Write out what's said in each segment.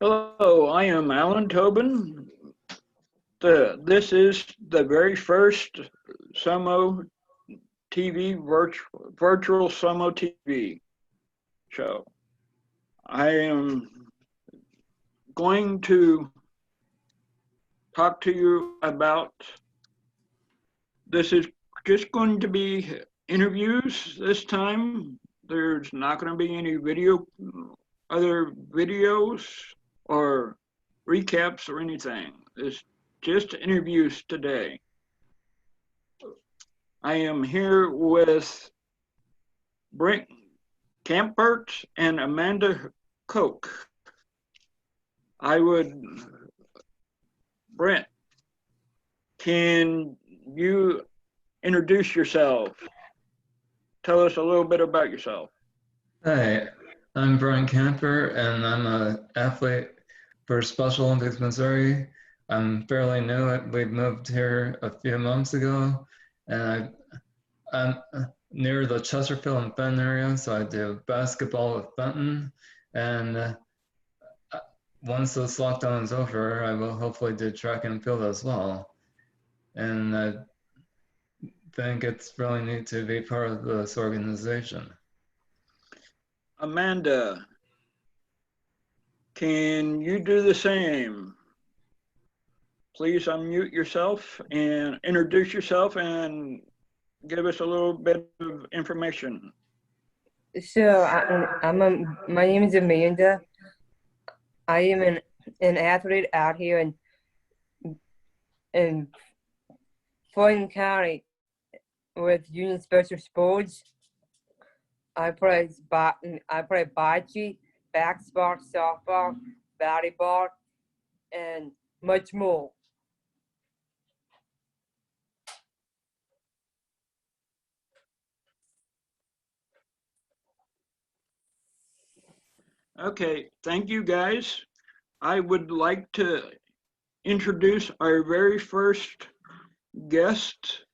Hello, I am Alan Tobin. This is the very first SOMO TV, virtual SOMO TV show. I am going to talk to you about, this is just going to be interviews this time. There's not going to be any other videos or recaps or anything. It's just interviews today. I am here with Brent Campert and Amanda Koch. Brent, can you introduce yourself? Tell us a little bit about yourself. Hi, I'm Brian Camper, and I'm an athlete for Special Olympics Missouri. I'm fairly new. We moved here a few months ago, and I'm near the Chesterfield and Fenton area, so I do basketball with Fenton. And once this lockdown is over, I will hopefully do track and field as well. And I think it's really neat to be part of this organization. Amanda, can you do the same? Please unmute yourself and introduce yourself and give us a little bit of information. So my name is Amanda. I am an athlete out here in Fulton County with Union Special Sports. I play bocce, basketball, softball, volleyball, and much more. Okay, thank you guys. I would like to introduce our very first guest,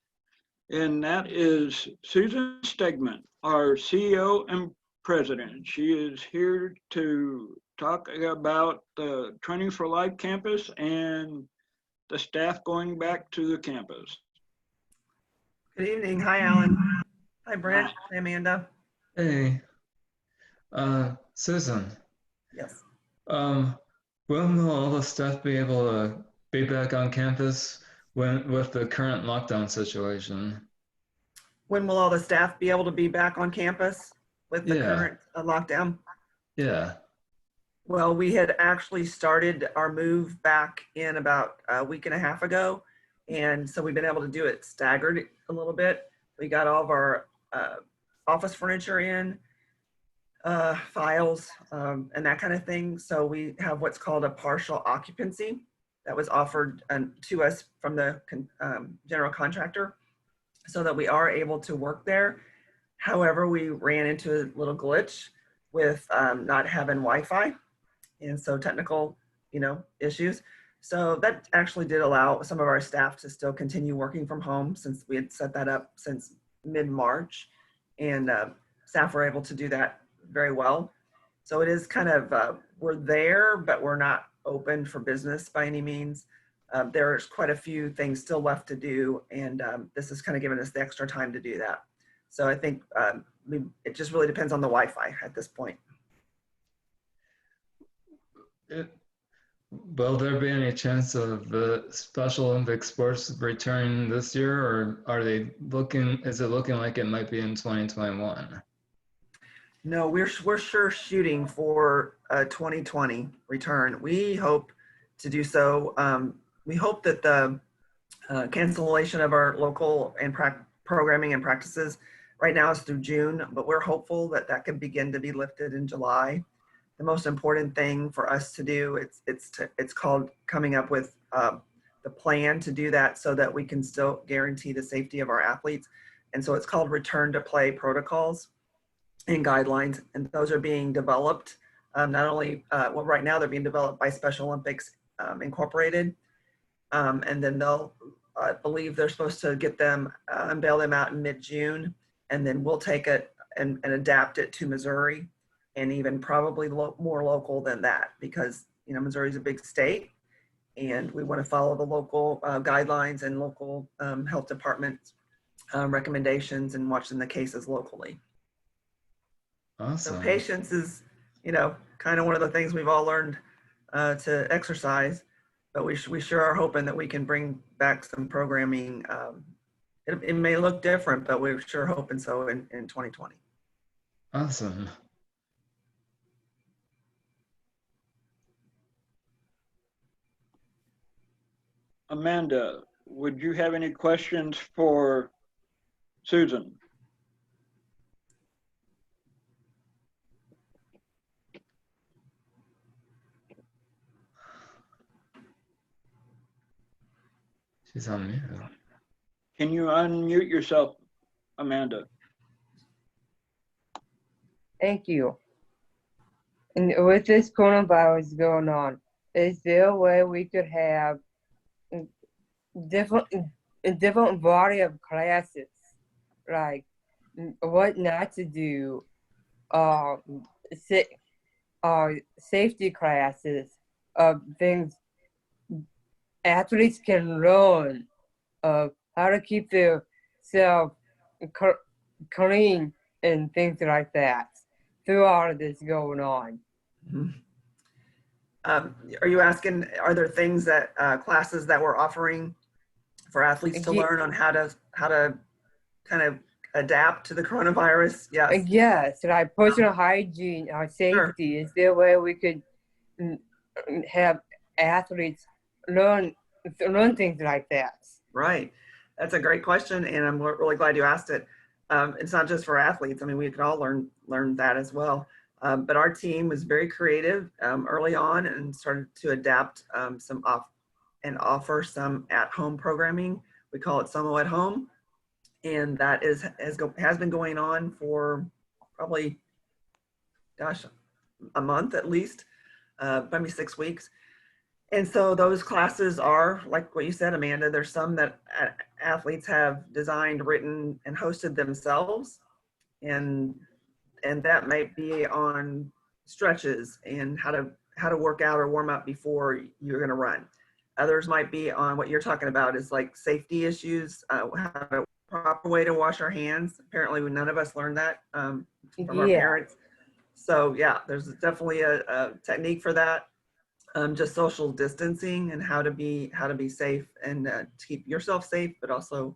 and that is Susan Stegman, our CEO and president. She is here to talk about the Training for Life campus and the staff going back to the campus. Good evening. Hi, Alan. Hi, Brent. Hi, Amanda. Hey, Susan. Yes. When will all the staff be able to be back on campus with the current lockdown situation? When will all the staff be able to be back on campus with the current lockdown? Yeah. Well, we had actually started our move back in about a week and a half ago. And so we've been able to do it staggered a little bit. We got all of our office furniture in, files, and that kind of thing. So we have what's called a partial occupancy that was offered to us from the general contractor so that we are able to work there. However, we ran into a little glitch with not having Wi-Fi, and so technical, issues. So that actually did allow some of our staff to still continue working from home, since we had set that up since mid-March, and staff were able to do that very well. So it is kind of, we're there, but we're not open for business by any means. There's quite a few things still left to do, and this is kind of giving us the extra time to do that. So I think it just really depends on the Wi-Fi at this point. Will there be any chance of the Special Olympic sports returning this year, or is it looking like it might be in 2021? No, we're sure shooting for a 2020 return. We hope to do so. We hope that the cancellation of our local and programming and practices right now is through June, but we're hopeful that that can begin to be lifted in July. The most important thing for us to do, it's called coming up with the plan to do that so that we can still guarantee the safety of our athletes. And so it's called return to play protocols and guidelines, and those are being developed. Not only, well, right now they're being developed by Special Olympics Incorporated, and then they'll, I believe they're supposed to get them, unveil them out in mid-June, and then we'll take it and adapt it to Missouri, and even probably more local than that, because Missouri is a big state, and we want to follow the local guidelines and local health department recommendations and watching the cases locally. Awesome. So patience is, kind of one of the things we've all learned to exercise, but we sure are hoping that we can bring back some programming. It may look different, but we're sure hoping so in 2020. Awesome. Amanda, would you have any questions for Susan? She's on mute. Can you unmute yourself, Amanda? Thank you. And with this coronavirus going on, is there a way we could have a different variety of classes, like what not to do, safety classes, things athletes can learn, how to keep themselves clean and things like that through all of this going on. Mm-hmm. Are you asking, are there things that classes that we're offering for athletes to learn on how to kind of adapt to the coronavirus? Yes. Yes, like personal hygiene or safety. Sure. Is there a way we could have athletes learn things like that? Right. That's a great question, and I'm really glad you asked it. It's not just for athletes. I mean, we could all learn that as well. But our team was very creative early on and started to adapt offer some at-home programming. We call it SOMO at home, and that has been going on for probably, a month at least, maybe 6 weeks. And so those classes are, like what you said, Amanda, there's some that athletes have designed, written, and hosted themselves. And that might be on stretches and how to work out or warm up before you're going to run. Others might be on what you're talking about is like safety issues, how to proper way to wash our hands. Apparently none of us learned that from our parents. So yeah, there's definitely a technique for that. Just social distancing and how to be safe and to keep yourself safe, but also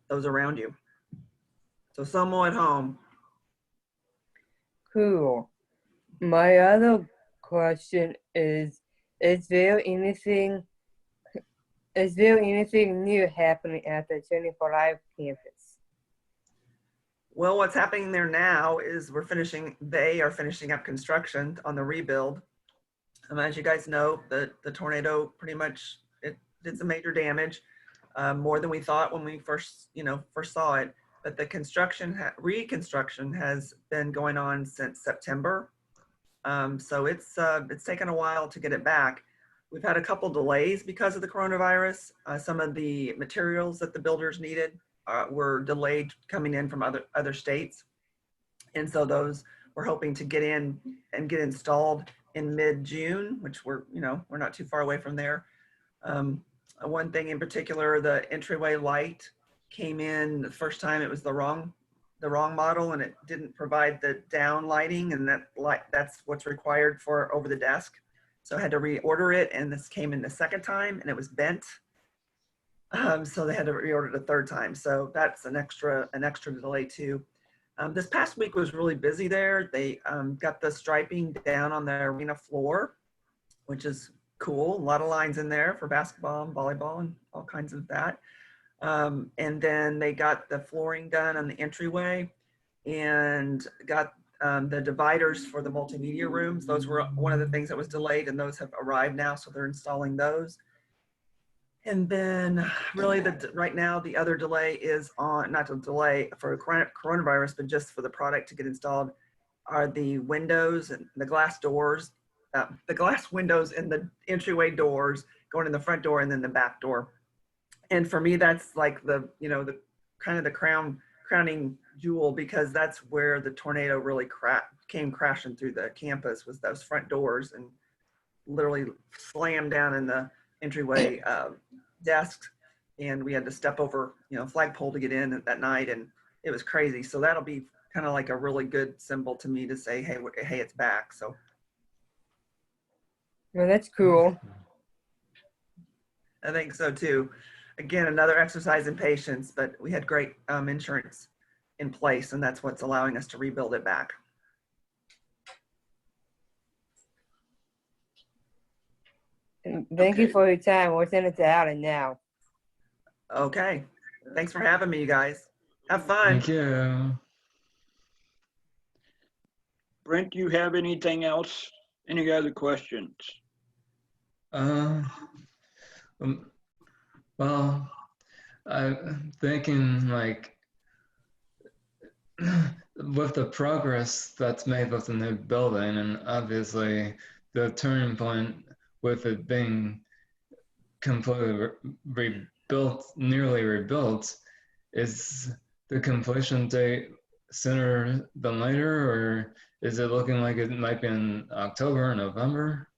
those around you. So SOMO at home. Cool. My other question is there anything new happening at the 24-Live campus? Well, what's happening there now is they are finishing up construction on the rebuild. As you guys know, the tornado pretty much it did some major damage, more than we thought when we first saw it. But the reconstruction has been going on since September, so it's taken a while to get it back. We've had a couple delays because of the coronavirus. Some of the materials that the builders needed were delayed coming in from other states, and so those we're hoping to get in and get installed in mid-June, which we're not too far away from there. One thing in particular, the entryway light came in the first time. It was the wrong model, and it didn't provide the down lighting, and that's what's required for over the desk. So I had to reorder it, and this came in the second time, and it was bent. So they had to reorder it a third time. So that's an extra delay too. This past week was really busy there. They got the striping down on the arena floor, which is cool. A lot of lines in there for basketball and volleyball and all kinds of that. And then they got the flooring done on the entryway and got the dividers for the multimedia rooms. Those were one of the things that was delayed, and those have arrived now, so they're installing those. And then really right now the other delay is on, not a delay for coronavirus, but just for the product to get installed, are the windows and the glass doors, the glass windows and the entryway doors going in the front door and then the back door. And for me, that's like the kind of the crowning jewel, because that's where the tornado really came crashing through the campus, was those front doors. And literally slammed down in the entryway desks, and we had to step over, flagpole to get in that night, and it was crazy. So that'll be kind of like a really good symbol to me to say, hey, it's back. So. Well, that's cool. I think so too. Again, another exercise in patience, but we had great insurance in place, and that's what's allowing us to rebuild it back. And thank you for your time. We'll send it to Alan now. Okay. Thanks for having me, you guys. Have fun. Thank you. Brent, do you have anything else? Any other questions? Well, I'm thinking like with the progress that's made with the new building, and obviously the turning point with it being completely rebuilt, nearly rebuilt, is the completion date sooner than later, or is it looking like it might be in October or November?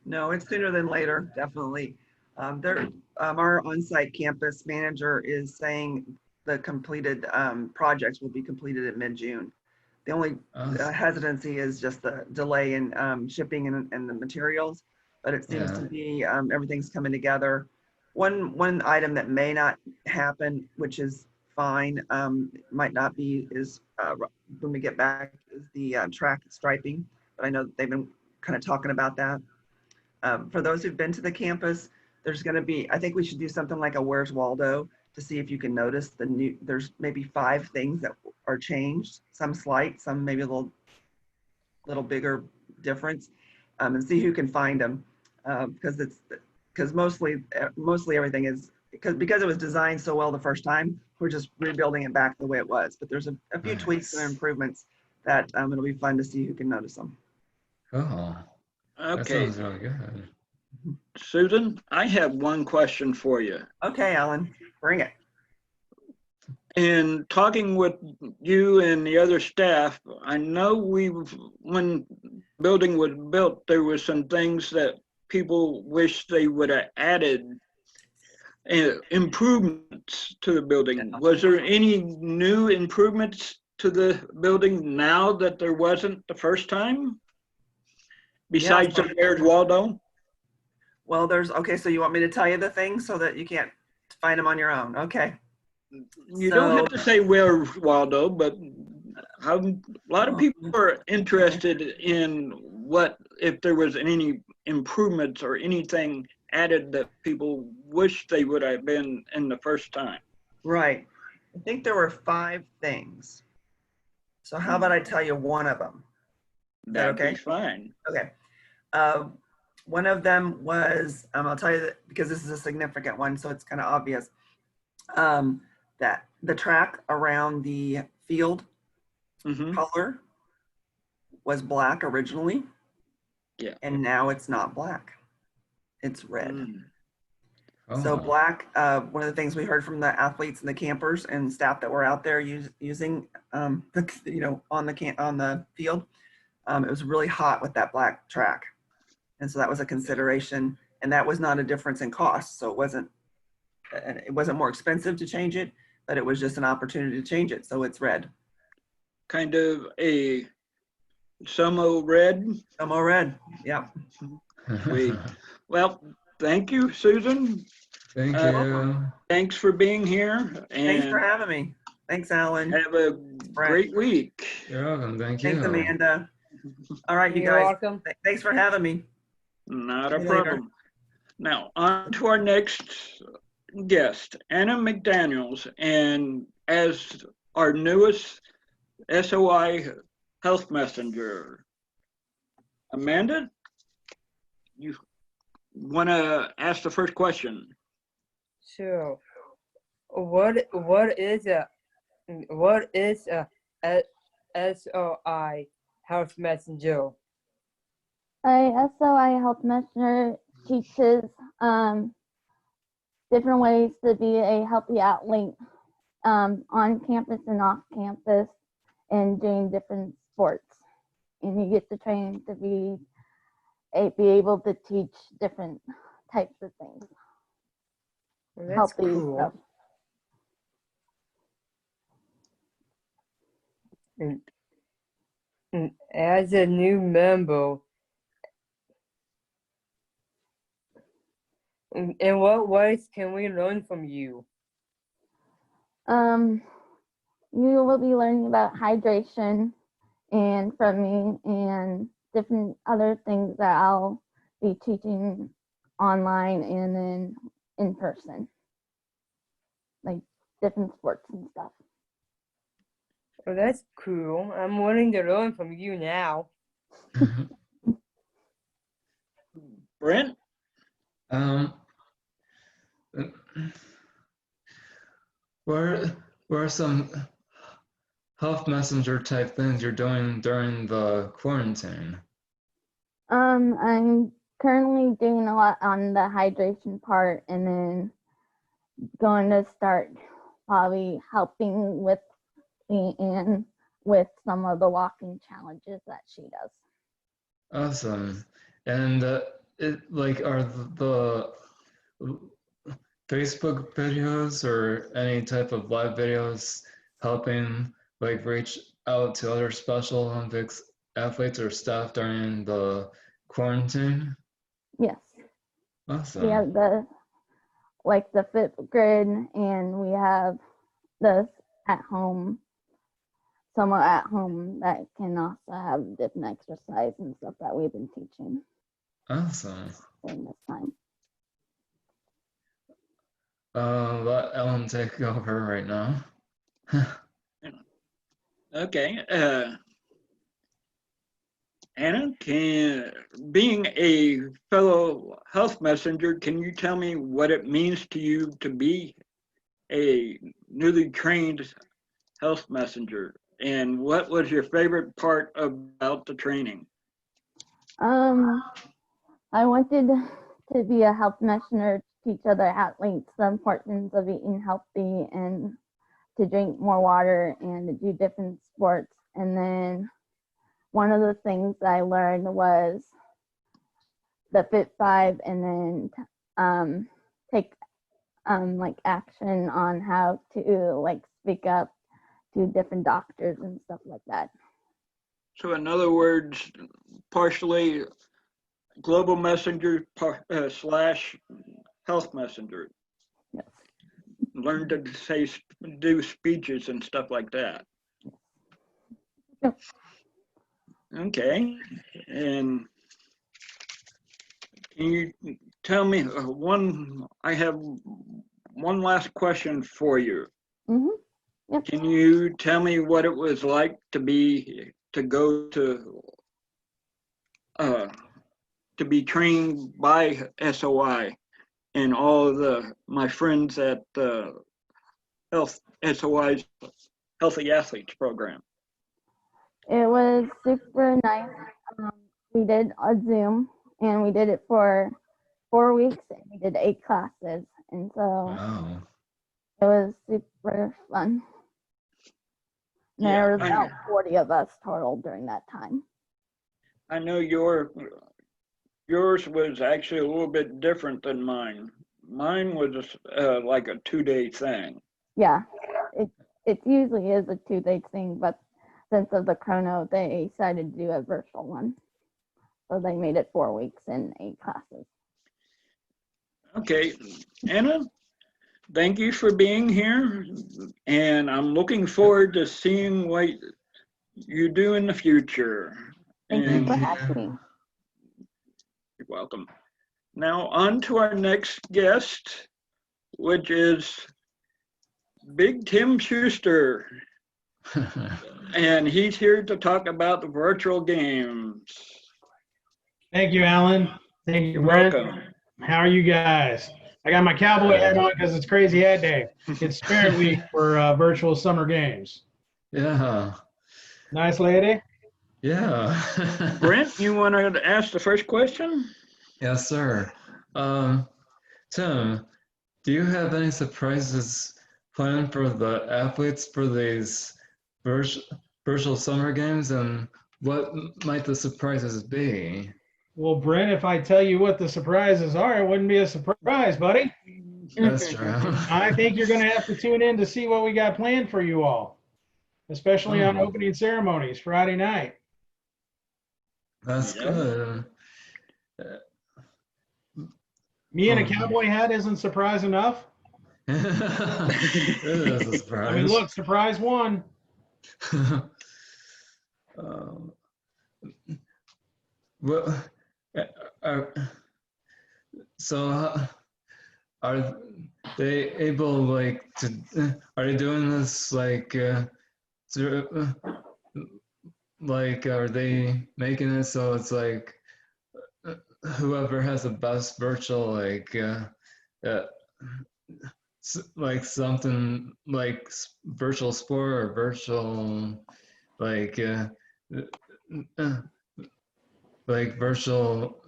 No, it's sooner than later, definitely. Our on-site campus manager is saying the completed projects will be completed at mid-June. The only hesitancy is just the delay in shipping and the materials, but it seems to be everything's coming together. One item that may not happen, which is fine, might not be, is when we get back, is the track striping. But I know that they've been kind of talking about that. For those who've been to the campus, there's going to be, I think we should do something like a Where's Waldo to see if you can notice there's maybe 5 things that are changed, some slight, some maybe a little bigger difference, and see who can find them, because mostly everything is, because it was designed so well the first time, we're just rebuilding it back the way it was. But there's a few tweaks and improvements that it'll be fun to see who can notice them. Oh, that Okay, sounds really good. Susan, I have one question for you. Okay, Alan, bring it. In talking with you and the other staff, I know when building was built, there were some things that people wish they would have added improvements to the building. Was there any new improvements to the building now that there wasn't the first time? Besides the Where's Waldo? Well, okay, so you want me to tell you the things so that you can't find them on your own? Okay. You don't have to say Where's Waldo, but a lot of people are interested in if there was any improvements or anything added that people wish they would have been in the first time. Right. I think there were 5 things. So how about I tell you one of them? That'd okay? be fine. Okay. One of them was, I'll tell you that because this is a significant one, so it's kind of obvious, that the track around the field color was black originally. Yeah. And now it's not black. It's red. So black, one of the things we heard from the athletes and the campers and staff that were out there using, on the field, it was really hot with that black track. And so that was a consideration, and that was not a difference in cost. So it wasn't more expensive to change it, but it was just an opportunity to change it. So it's red. Kind of a SOMO red? SOMO red, yeah. Sweet. Well, thank you, Susan. Thank you. Thanks for being here. And thanks for having me. Thanks, Alan. Have a great week. You're welcome. Thank you. Thanks, Amanda. All right, you You're guys. welcome. Thanks for having me. Not a problem. Now, on to our next guest, Anna McDaniels, and as our newest SOI Health Messenger. Amanda, you want to ask the first question? Sure. What is a SOI Health Messenger? A SOI Health Messenger teaches different ways to be a healthy athlete on campus and off campus and doing different sports. And you get to train to be be able to teach different types of things, Well, that's healthy cool. stuff. And as a new member, in what ways can we learn from you? You will be learning about hydration and from me and different other things that I'll be teaching online and then in person, like different sports and stuff. Well, that's cool. I'm wanting to learn from you now. Brent? Um, what are some health messenger type things you're doing during the quarantine? I'm currently doing a lot on the hydration part and then going to start probably helping with and with some of the walking challenges that she does. Awesome. And are the Facebook videos or any type of live videos helping reach out to other Special Olympics athletes or staff during the quarantine? Yes. Awesome. We have the Fit Grid, and we have the SOMO at home that can also have different exercise and stuff that we've been teaching Awesome. during this time. Let Ellen take over right now. Okay. Anna, being a fellow health messenger, can you tell me what it means to you to be a newly trained health messenger? And what was your favorite part about the training? I wanted to be a health messenger, to teach other athletes the importance of eating healthy and to drink more water and to do different sports. And then one of the things I learned was the Fit 5 and then take action on how to speak up to different doctors and stuff like that. So in other words, partially global messenger slash health messenger. Yes. Learn to do speeches and stuff like that. Yep. Okay. And can you tell me I have one last question for you. Mm-hmm. Yep. Can you tell me what it was like to be trained by SOI and all of my friends at the SOI's Healthy Athletes program? It was super nice. We did a Zoom and we did it for 4 weeks and we did 8 classes. And so Wow. it was super fun. There was about 40 of us total during that time. I know yours was actually a little bit different than mine. Mine was like a 2-day thing. Yeah, it usually is a 2-day thing, but since of the chrono, they decided to do a virtual one. So they made it 4 weeks and 8 classes. Okay, Anna, thank you for being here. And I'm looking forward to seeing what you do in the future. Thank you for having me. You're welcome. Now on to our next guest, which is Big Tim Schuster. And he's here to talk about the virtual games. Thank you, Alan. Thank you, You're Brent. welcome. How are you guys? I got my cowboy hat on because it's Crazy Hat Day. It's Spirit Week for virtual summer games. Yeah. Nice lady. Yeah. Brent, you want to ask the first question? Yes, sir. Tim, do you have any surprises planned for the athletes for these virtual summer games, and what might the surprises be? Well, Brent, if I tell you what the surprises are, it wouldn't be a surprise, buddy. That's true. I think you're going to have to tune in to see what we got planned for you all, especially on Oh. opening ceremonies Friday night. That's Yeah. good. Me in a Oh. cowboy hat isn't surprise enough. It is a surprise. I mean, look, surprise one. Um, well, are, so are they able like to? Are they doing this like? Like, are they making it so it's like whoever has the best virtual like something like virtual sport or virtual like like virtual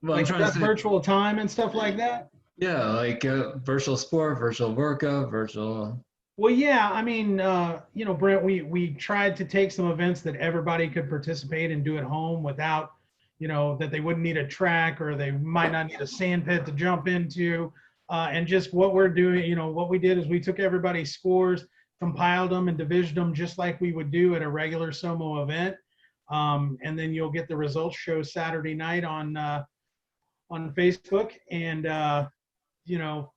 well, I'm Like trying to that's say virtual time and stuff like that. yeah like virtual sport, virtual workout, virtual Well, yeah, I mean, Brent, we tried to take some events that everybody could participate and do at home without, that they wouldn't need a track or they might not need a sand pit to jump into. And just what we're doing, what we did is we took everybody's scores, compiled them and divisioned them just like we would do at a regular SOMO event. And then you'll get the results show Saturday night on Facebook. And,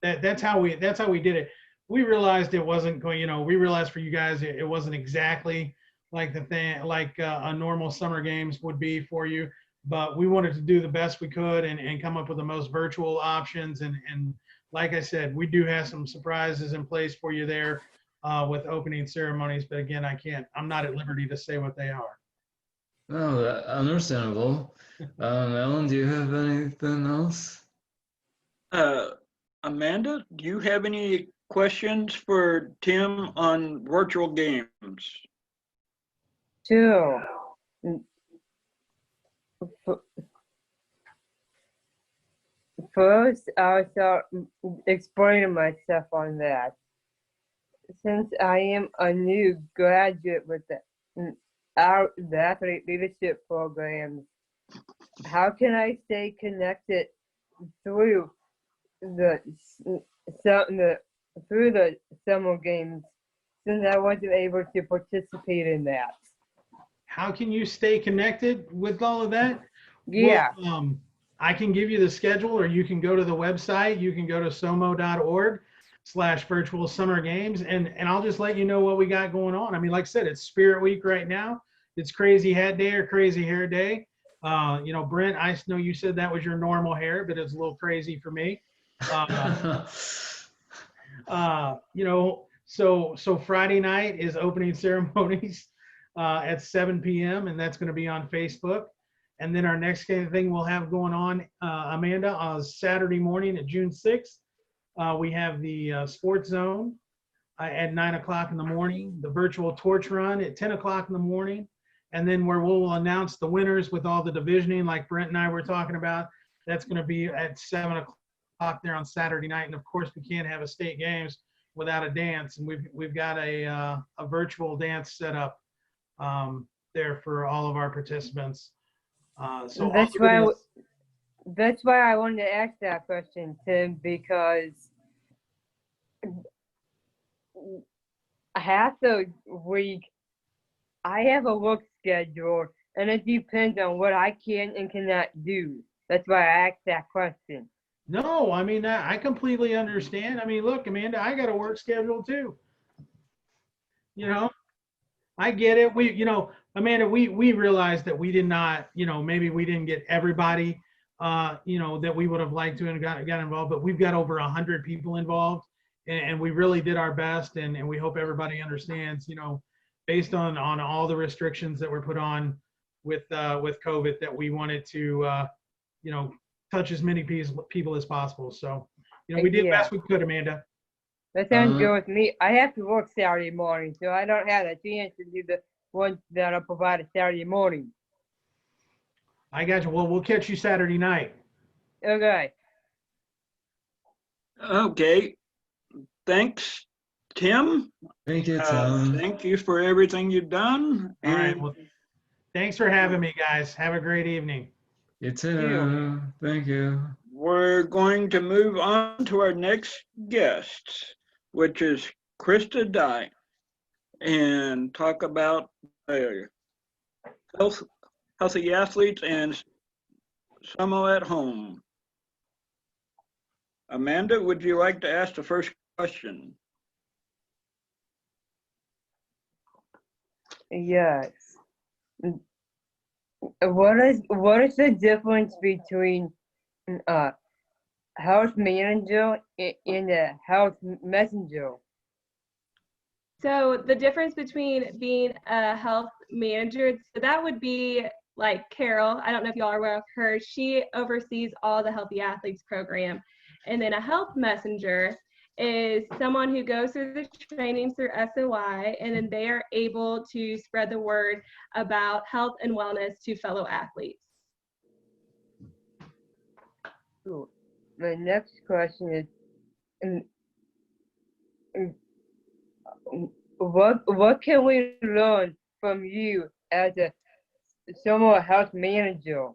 that's how we did it. We realized it wasn't going, we realized for you guys, it wasn't exactly like the thing, like a normal summer games would be for you, but we wanted to do the best we could and come up with the most virtual options. And like I said, we do have some surprises in place for you there with opening ceremonies, but again, I'm not at liberty to say what they are. oh understandable. Ellen, do you have anything else? Amanda, do you have any questions for Tim on virtual games? Sure. First, I'll start explaining myself on that. Since I am a new graduate with the athlete leadership programs, how can I stay connected through the summer games since I wasn't able to participate in that? How can you stay connected with all of that? Yeah. Well, I can give you the schedule, or you can go to the website. You can go to somo.org/virtual summer games, and I'll just let you know what we got going on. I mean, like I said, it's Spirit Week right now. It's Crazy Hat Day or Crazy Hair Day. Brent, I know you said that was your normal hair, but it's a little crazy for me. So Friday night is opening ceremonies at 7 p.m. and that's going to be on Facebook. And then our next thing we'll have going on, Amanda, on Saturday morning at June 6th, we have the Sports Zone at 9 o'clock in the morning, the virtual torch run at 10 o'clock in the morning, and then where we'll announce the winners with all the divisioning like Brent and I were talking about. That's going to be at 7 o'clock there on Saturday night. And of course, we can't have a state games without a dance. And we've got a virtual dance set up there for all of our participants. So that's why I wanted to ask that question, Tim, because half the week I have a work schedule and it depends on what I can and cannot do. That's why I asked that question. No, I mean, I completely understand. I mean, look, Amanda, I got a work schedule too. I get it. Amanda, we realized that we did not, maybe we didn't get everybody, that we would have liked to and got involved, but we've got over 100 people involved and we really did our best. And we hope everybody understands, based on all the restrictions that were put on with COVID, that we wanted to, touch as many people as possible. So, we did the best we could, Amanda. That sounds good with me. I have to work Saturday morning, so I don't have a chance to do the ones that are provided Saturday morning. I got you. Well, we'll catch you Saturday night. Okay. Okay. Thanks, Tim. Thank you, Tim. Thank you for everything you've done. All right. Well, thanks for having me, guys. Have a great evening. You too. Thank you. We're going to move on to our next guest, which is Krisa Dye, and talk about healthy athletes and SOMO at home. Amanda, would you like to ask the first question? Yes. What is the difference between health manager and a health messenger? So the difference between being a health manager, so that would be like Carol. I don't know if y'all are aware of her. She oversees all the Healthy Athletes program. And then a health messenger is someone who goes through the trainings through SOI, and then they are able to spread the word about health and wellness to fellow athletes. Cool. My next question is, what can we learn from you as a SOMO health manager?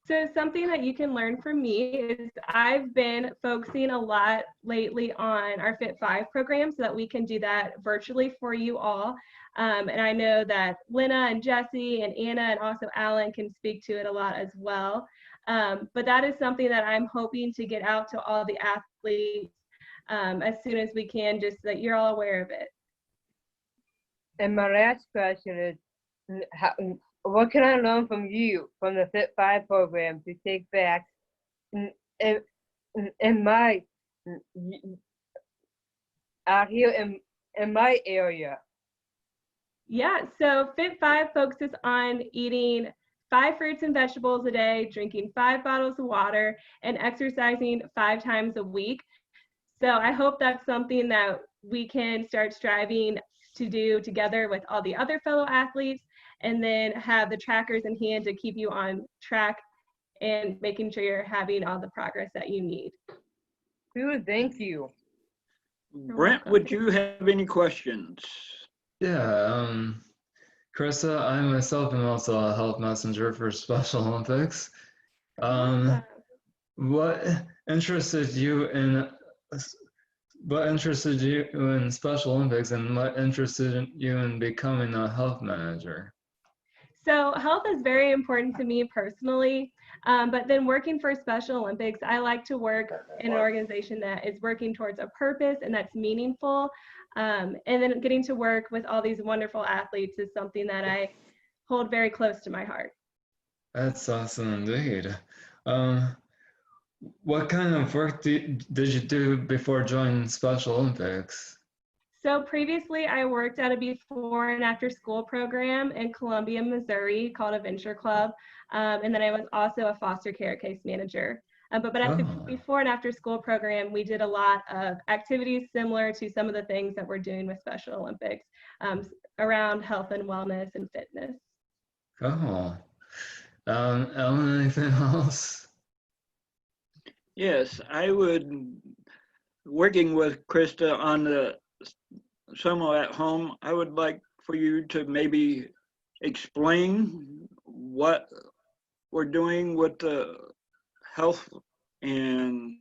So something that you can learn from me is I've been focusing a lot lately on our Fit 5 program so that we can do that virtually for you all. And I know that Lynna and Jesse and Anna and also Alan can speak to it a lot as well. But that is something that I'm hoping to get out to all the athletes as soon as we can, just so that you're all aware of it. And my last question is, what can I learn from you from the Fit 5 program to take back in my out here in my area? Yeah, so Fit 5 focuses on eating 5 fruits and vegetables a day, drinking 5 bottles of water, and exercising 5 times a week. So I hope that's something that we can start striving to do together with all the other fellow athletes, and then have the trackers in hand to keep you on track and making sure you're having all the progress that you need. Good, thank you. Brent, would you have any questions? Yeah, Krisa, I myself am also a health messenger for Special Olympics. What interested you in Special Olympics, and what interested you in becoming a health manager? So health is very important to me personally, but then working for Special Olympics, I like to work in an organization that is working towards a purpose and that's meaningful. And then getting to work with all these wonderful athletes is something that I hold very close to my heart. That's awesome indeed. What kind of work did you do before joining Special Olympics? So previously I worked at a before and after school program in Columbia, Missouri called a Venture Club. And then I was also a foster care case manager. But at the before and after school program, we did a lot of activities similar to some of the things that we're doing with Special Olympics around health and wellness and fitness. Cool. Ellen, anything else? Yes, I would, working with Krista on the SOMO at home, I would like for you to maybe explain what we're doing with the health and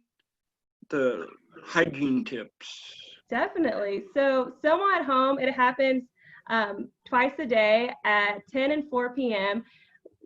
the hygiene tips. Definitely. So SOMO at home, it happens twice a day at 10 and 4 p.m.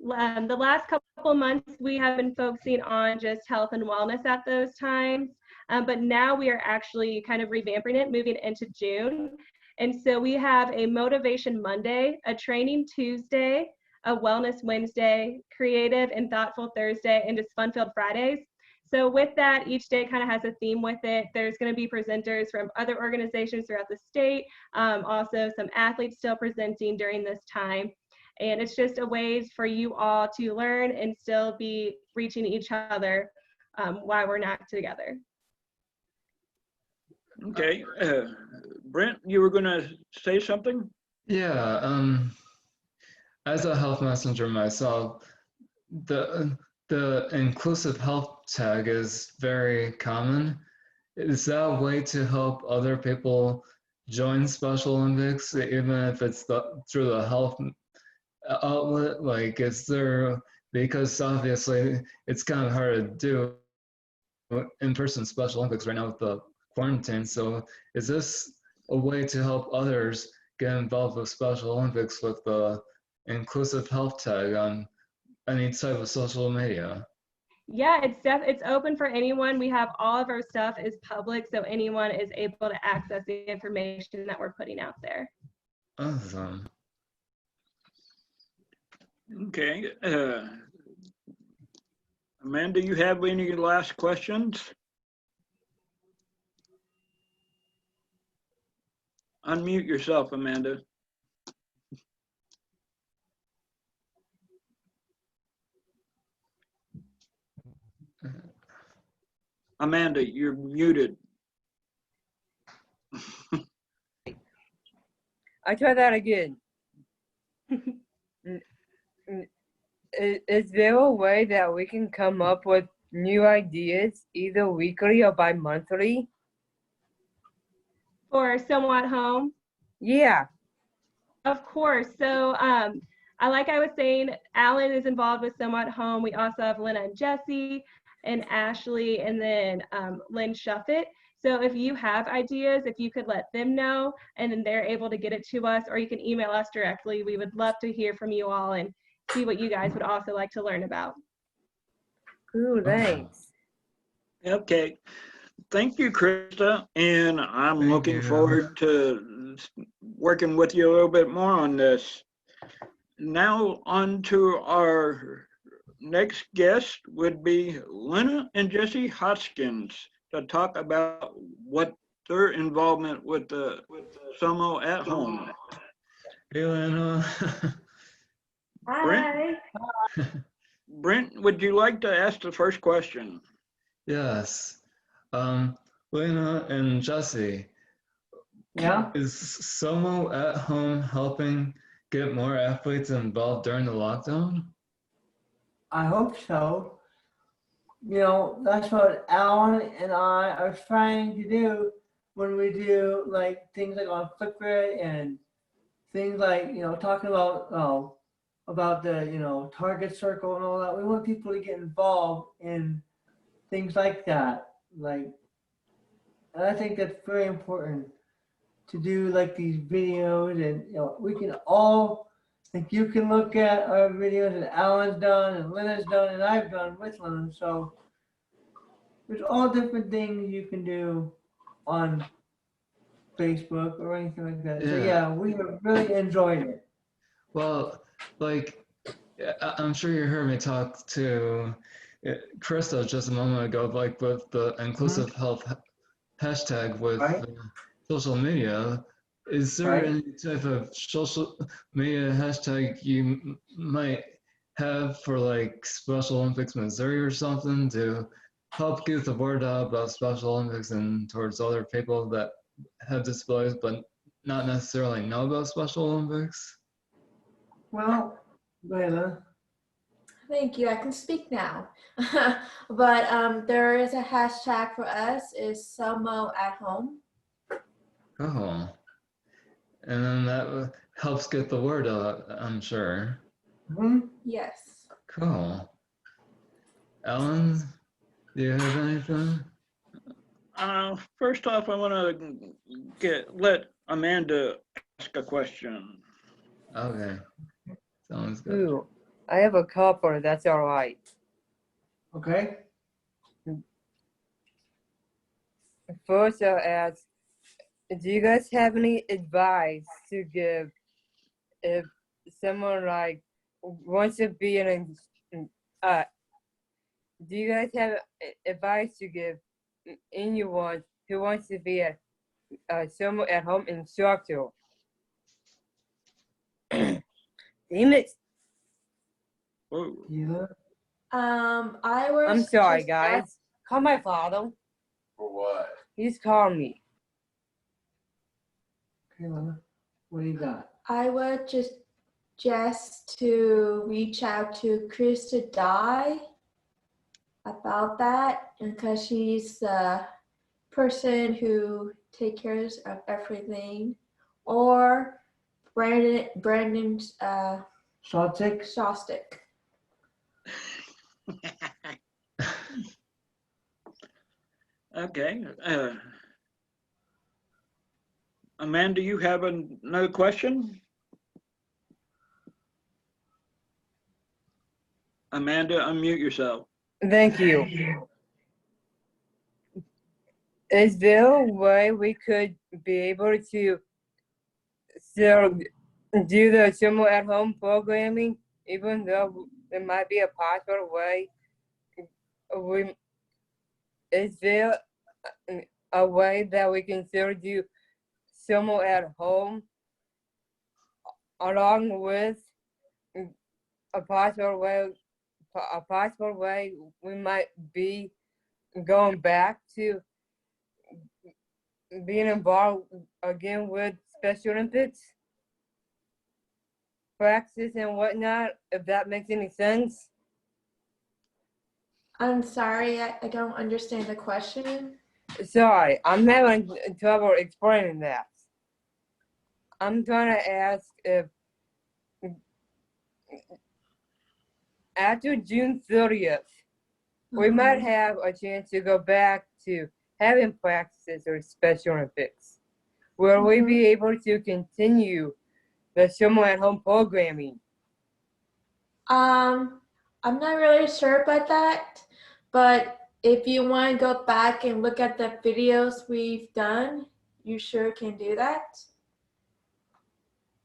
The last couple of months, we have been focusing on just health and wellness at those times. But now we are actually kind of revamping it, moving into June. And so we have a Motivation Monday, a Training Tuesday, a Wellness Wednesday, Creative and Thoughtful Thursday, and just Fun-Filled Fridays. So with that, each day kind of has a theme with it. There's going to be presenters from other organizations throughout the state, also some athletes still presenting during this time. And it's just a ways for you all to learn and still be reaching each other while we're not together. Okay, Brent, you were going to say something? Yeah, as a health messenger myself, the inclusive health tag is very common. Is that a way to help other people join Special Olympics, even if it's through the health outlet? Like, is there because obviously it's kind of hard to do in-person Special Olympics right now with the quarantine. So is this a way to help others get involved with Special Olympics with the inclusive health tag on any type of social media? Yeah, it's open for anyone. We have all of our stuff is public, so anyone is able to access the information that we're putting out there. Awesome. Okay. Amanda, you have any last questions? Unmute yourself, Amanda. Amanda, you're muted. I try that again. Is there a way that we can come up with new ideas either weekly or bi-monthly? For SOMO at Home, Yeah. of course. So like I was saying, Alan is involved with SOMO at Home. We also have Lynna and Jesse and Ashley, and then Lynn Schuffett. So if you have ideas, if you could let them know, and then they're able to get it to us, or you can email us directly. We would love to hear from you all and see what you guys would also like to learn about. Ooh, thanks. Okay. Thank you, Krista. And I'm Thank looking you. forward to working with you a little bit more on this. Now on to our next guest would be Lynna and Jesse Hodgson to talk about what their involvement with the SOMO at Home. Hey, Lynna. Brent, Brent, would you like to ask the first question? Yes. Lynna and Jesse, Yeah, is SOMO at Home helping get more athletes involved during the lockdown? I hope so. You know, that's what Alan and I are trying to do when we do like things like on Flipgrid and things like, you know, talking about the, you know, target circle and all that. We want people to get involved in things like that. Like, and I think that's very important to do like these videos, and you know, we can all, like, you can look at our videos that Alan's done and Lynna's done and I've done with Lynna. So there's all different things you can do on Facebook or anything like that. So yeah, we have really enjoyed it. Well, like, I'm sure you heard me talk to Krista just a moment ago, like with the inclusive health hashtag with Right. social media. Is there Right. any type of social media hashtag you might have for like Special Olympics Missouri or something to help get the word out about Special Olympics and towards other people that have disabilities but not necessarily know about Special Olympics? Well, Lynna. Thank you. I can speak now. But there is a hashtag for us is SOMO at Home. Oh, and then that helps get the word out, I'm sure. Yes. Cool. Alan, do you have anything? First off, I want to let Amanda ask a question. Okay, sounds good. Ooh, I have a couple. That's all right. Okay. First, I'll ask, do you guys have any advice to give if someone like wants to be an do you guys have advice to give anyone who wants to be a SOMO at Home instructor? Damn it. Whoa. Yeah. I was. I'm sorry, just guys. Call my father. For what? He's calling me. Okay, Lynna, what do you got? I would just to reach out to Krisa Dye about that, because she's the person who takes care of everything, or Brandon Shostak? Shostak. Okay. Amanda, you have another question? Amanda, unmute yourself. Thank you. Is there a way we could be able to still do the SOMO at home programming, even though there might be a possible way? Is there a way that we can still do SOMO at home along with a possible way we might be going back to being involved again with Special Olympics practice and whatnot, if that makes any sense? I'm sorry, I don't understand the question. Sorry, I'm having trouble explaining that. I'm trying to ask if after June 30th, we might have a chance to go back to having practices or Special Olympics. Will we be able to continue the SOMO at home programming? I'm not really sure about that, but if you want to go back and look at the videos we've done, you sure can do that.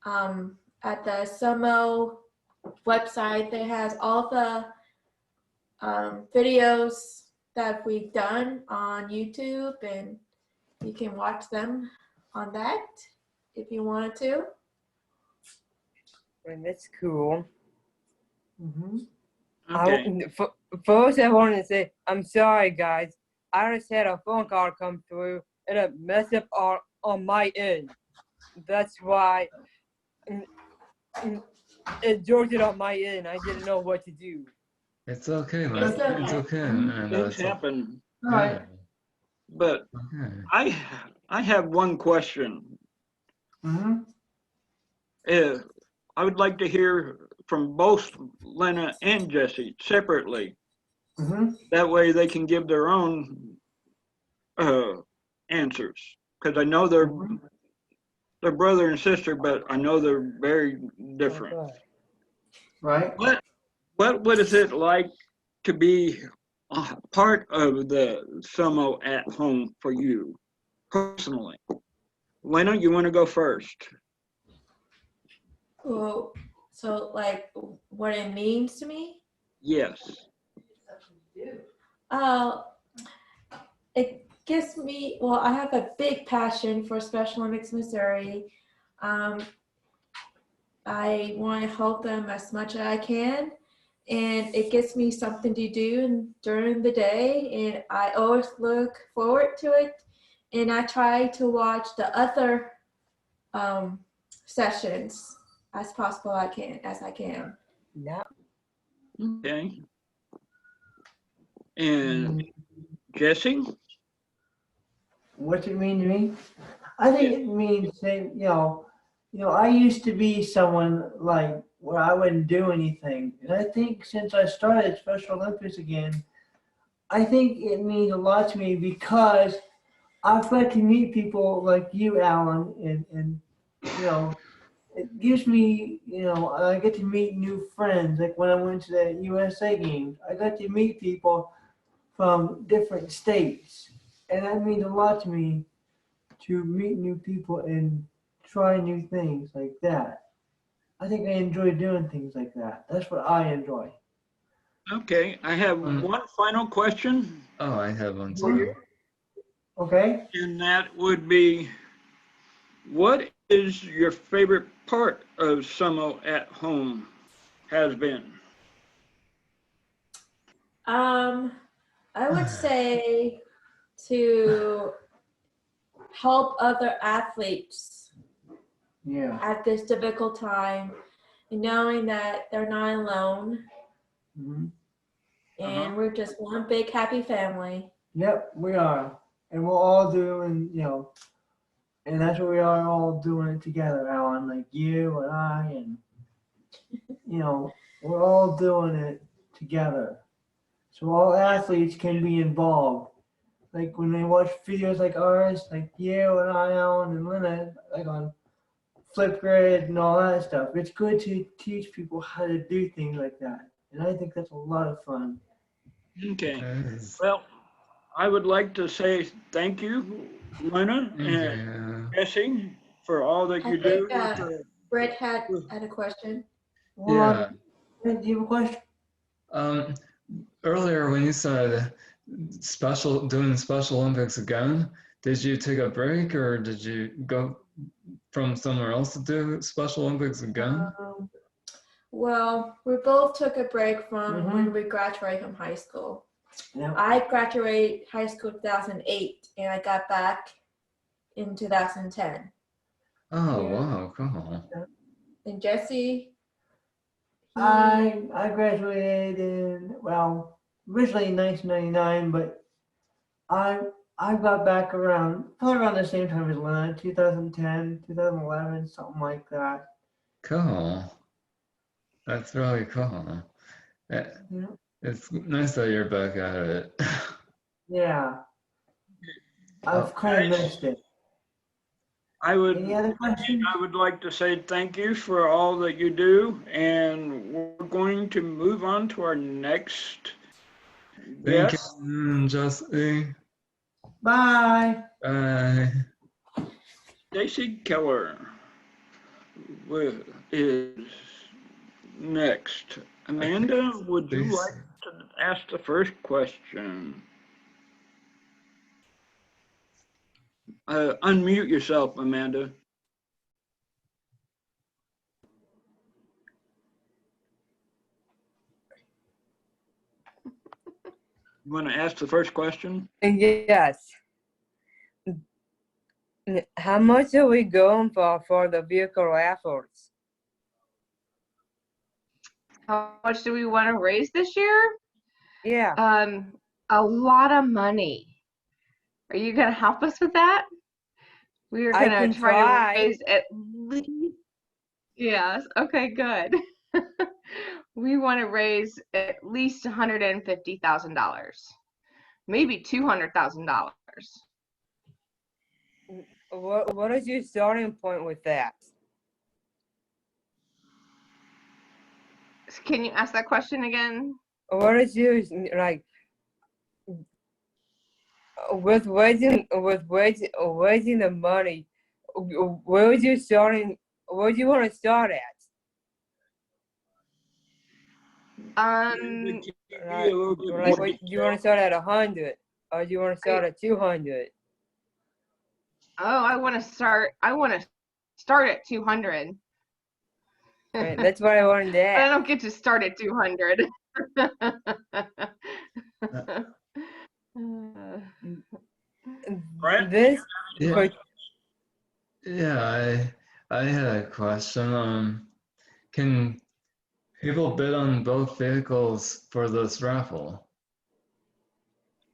At the SOMO website, it has all the videos that we've done on YouTube, and you can watch them on that if you wanted to. And that's cool. Okay. First, I want to say, I'm sorry, guys. I just had a phone call come through and it messed up on my end. That's why it jolted on my end. I didn't know what to do. It's okay, man. It's okay. And, Things happen. All right. But okay. I have one question. I would like to hear from both Lynna and Jesse separately. That way they can give their own answers. Because I know they're brother and sister, but I know they're very different. Right. What is it like to be a part of the SOMO at home for you personally? Lynna, you want to go first? Well, so like what it means to me? Yes. It gives me, well, I have a big passion for Special Olympics Missouri. I want to help them as much as I can, and it gives me something to do during the day, and I always look forward to it, and I try to watch the other sessions as possible as I can. Yeah. Okay. And Jesse? What's it mean to me? I think it means saying, I used to be someone like where I wouldn't do anything. And I think since I started Special Olympics again, I think it means a lot to me because I've got to meet people like you, Alan, and it gives me, I get to meet new friends. Like when I went to the USA Games, I got to meet people from different states. And that means a lot to me to meet new people and try new things like that. I think I enjoy doing things like that. That's what I enjoy. Okay, I have one final question. Oh, I have one too. Okay. And that would be, what is your favorite part of SOMO at home has been? I would say to help other athletes at this difficult time, knowing that they're not alone, and we're just one big happy family. Yep, we are. And we're all doing, and that's what we are all doing it together, Alan, like you and I, and, we're all doing it together. so all athletes can be involved. Like when they watch videos like ours, like you and I, Alan and Lynna, like on Flipgrid and all that stuff. It's good to teach people how to do things like that. And I think that's a lot of fun. Okay. Yes. Well, I would like to say thank you, Lynna and Yeah. Jesse, for all that I you do think with the. Brett had a question. Yeah. Do you have a question? Earlier when you said doing Special Olympics again, did you take a break or did you go from somewhere else to do Special Olympics again? Well, we both took a break from when we graduated from high school. Yeah. I graduated high school 2008 and I got back in 2010. Oh, Yeah. wow, cool. And Jesse, I graduated in, well, originally in 1999, but I got back probably around the same time as Lynna, 2010, 2011, something like that. Cool. That's really cool. It's nice that you're back at it. Yeah. I've kind of missed it. Any other questions? I would like to say thank you for all that you do, and we're going to move on to our next Thank guest. you, Jesse. Bye. Bye. Stacey Koeller is next. Amanda, would you like to ask the first question? Unmute yourself, Amanda. You want to ask the first question? Yes. How much are we going for the vehicle raffles? How much do we want to raise this year? Yeah. A lot of money. Are you going to help us with that? We are going to try to raise at least. Yes. Okay, good. We want to raise at least $150,000, maybe $200,000. What is your starting point with that? Can you ask that question again? What is your like with raising the money? Where would you starting? Where do you want to start at? Um, Like what, you want to start at 100, or do you want to start at 200? Oh, I want to start at 200. Right, that's what I wanted to ask. I don't get to start at 200. This. Yeah, I had a question. Can people bid on both vehicles for this raffle?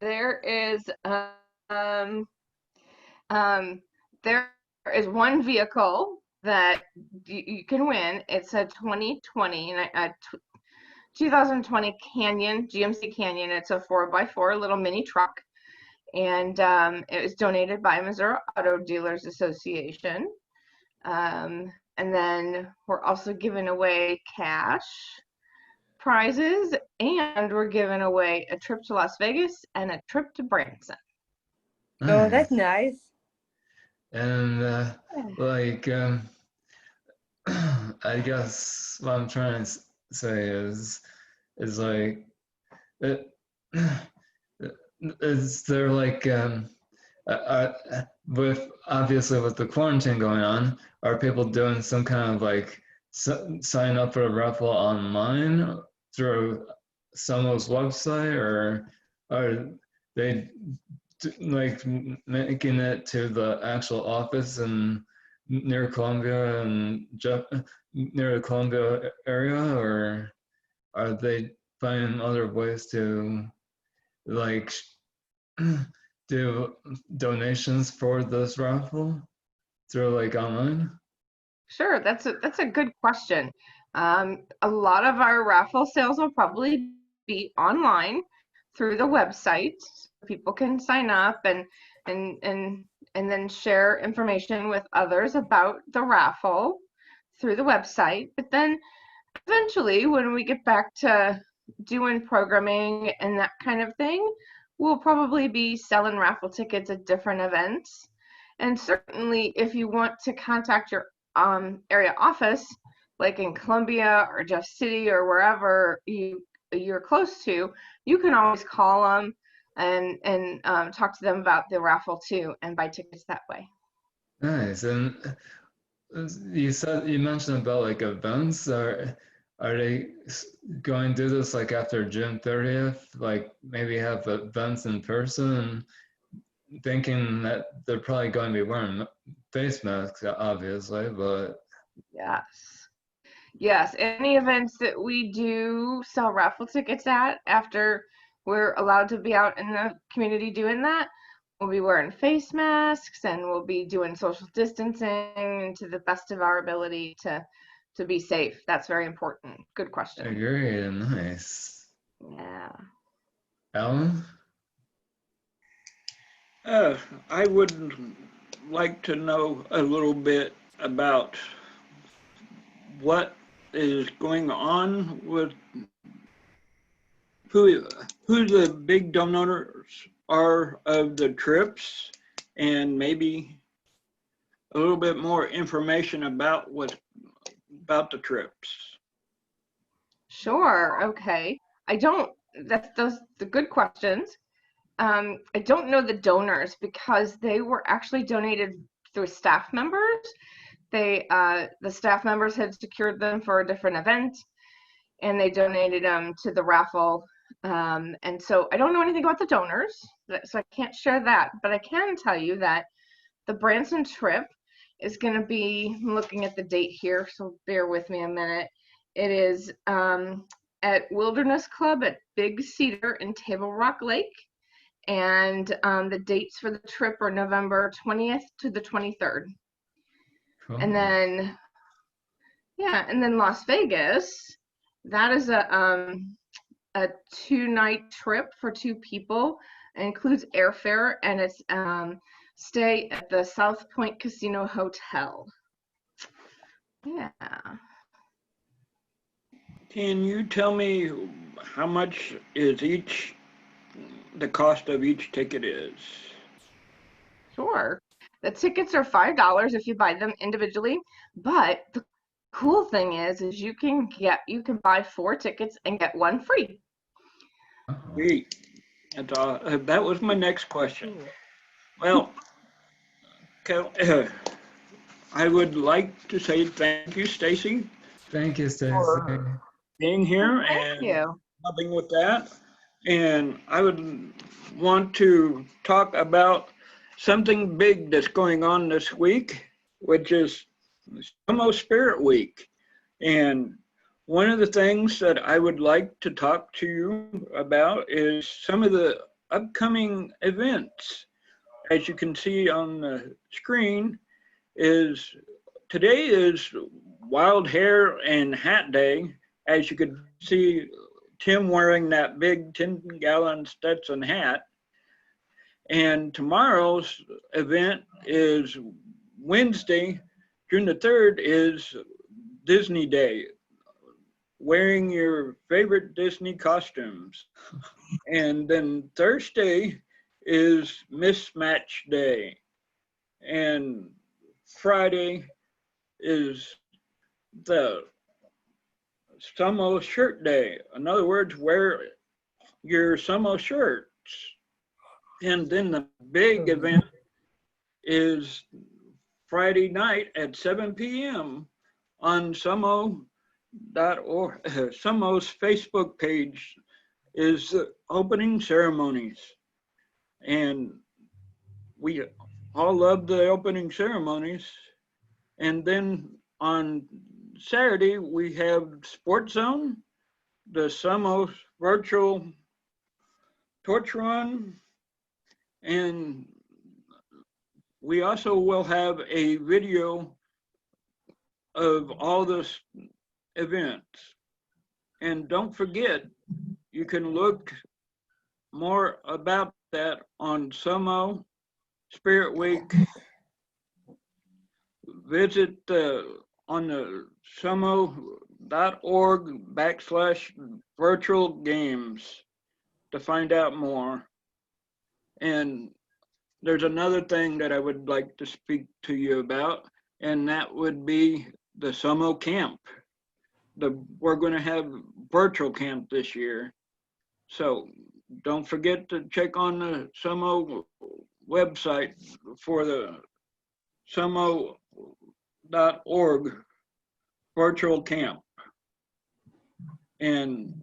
There is one vehicle that you can win. It's a 2020 Canyon, GMC Canyon. It's a 4x4 little mini truck. And it was donated by Missouri Auto Dealers Association. And then we're also giving away cash prizes, and we're giving away a trip to Las Vegas and a trip to Branson. Nice. Oh, that's nice. And I guess what I'm trying to say is like, is there like with obviously with the quarantine going on, are people doing some kind of like sign up for a raffle online through SOMO's website, or are they like making it to the actual office and near Columbia and near the Columbia area, or are they finding other ways to like do donations for this raffle through like online? Sure, that's a good question. A lot of our raffle sales will probably be online. through the website. People can sign up and then share information with others about the raffle through the website. But then eventually, when we get back to doing programming and that kind of thing, we'll probably be selling raffle tickets at different events. And certainly, if you want to contact your area office, like in Columbia or Jeff City or wherever you're close to, you can always call them and talk to them about the raffle too and buy tickets that way. Nice. And you mentioned about like events. Are they going to do this like after June 30th? Like maybe have events in person? Thinking that they're probably going to be wearing face masks, obviously, but yes, any events that we do sell raffle tickets at after we're allowed to be out in the community doing that, we'll be wearing face masks and we'll be doing social distancing to the best of our ability to be safe. That's very important. Good question. Great, nice. Yeah. Alan? I would like to know a little bit about what is going on with who the big donors are of the trips, and maybe a little bit more information about the trips. Sure. Okay. Those the good questions. I don't know the donors because they were actually donated through staff members. The staff members had secured them for a different event, and they donated them to the raffle. And so I don't know anything about the donors, so I can't share that. But I can tell you that the Branson trip is going to be, I'm looking at the date here, so bear with me a minute. It is at Wilderness Club at Big Cedar in Table Rock Lake. And the dates for the trip are November 20th to the 23rd. Cool. And then, and then Las Vegas, that is a 2-night trip for 2 people. It includes airfare, and it's stay at the South Point Casino Hotel. Yeah. Can you tell me how much is the cost of each ticket is? Sure. The tickets are $5 if you buy them individually, but the cool thing is you can buy 4 tickets and get 1 free. Sweet. That was my next question. Well, I would like to say thank you, Stacey. Thank you, Stacey. For being here Thank you. helping with that. And I would want to talk about something big that's going on this week, which is SOMO Spirit Week. And one of the things that I would like to talk to you about is some of the upcoming events. As you can see on the screen, today is Wild Hair and Hat Day. As you could see, Tim wearing that big 10-gallon Stetson hat. And tomorrow's event is Wednesday, June the 3rd, is Disney Day, wearing your favorite Disney costumes. And then Thursday is Mismatch Day. And Friday is the SOMO Shirt Day. In other words, wear your SOMO shirts. And then the big event is Friday night at 7 p.m. on SOMO.org. SOMO's Facebook page is the opening ceremonies. And we all love the opening ceremonies. And then on Saturday, we have Sports Zone, the SOMO virtual torch run, and we also will have a video of all the events. And don't forget, you can look more about that on SOMO Spirit Week. Visit on the somo.org/virtual games to find out more. And there's another thing that I would like to speak to you about, and that would be the SOMO camp. We're going to have virtual camp this year. So don't forget to check on the SOMO website for the somo.org virtual camp. And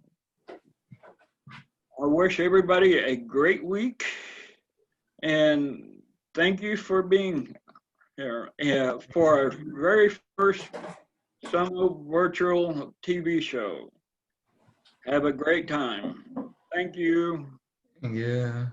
I wish everybody a great week. And thank you for being here for our very first SOMO virtual TV show. Have a great time. Thank you. Yeah.